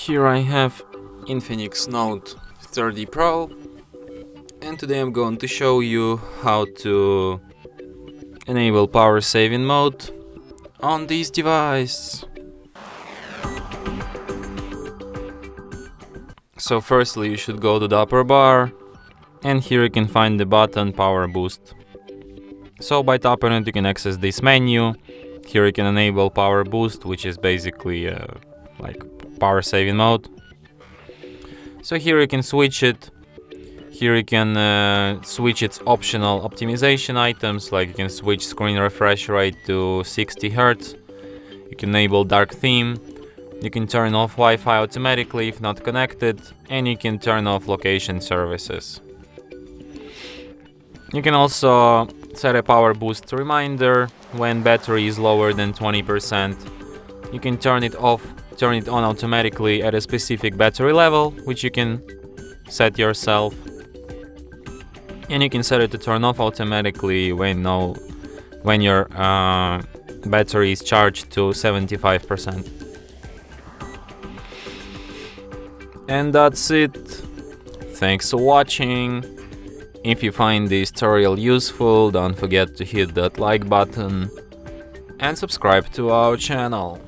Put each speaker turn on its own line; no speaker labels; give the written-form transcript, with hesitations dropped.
Here I have INFINIX Note 30 Pro, and today I'm going to show you how to enable power saving mode on this device. So firstly you should go to the upper bar, and here you can find the button Power Boost. So by tapping it you can access this menu. Here you can enable Power Boost, which is basically like power saving mode. So here you can switch it. Here you can switch its optional optimization items, like you can switch screen refresh rate to 60 Hz. You can enable dark theme. You can turn off Wi-Fi automatically if not connected, and you can turn off location services. You can also set a power boost reminder when battery is lower than 20%. You can turn it off, turn it on automatically at a specific battery level, which you can set yourself. And you can set it to turn off automatically when your battery is charged to 75%. And that's it. Thanks for watching. If you find this tutorial useful, don't forget to hit that like button and subscribe to our channel.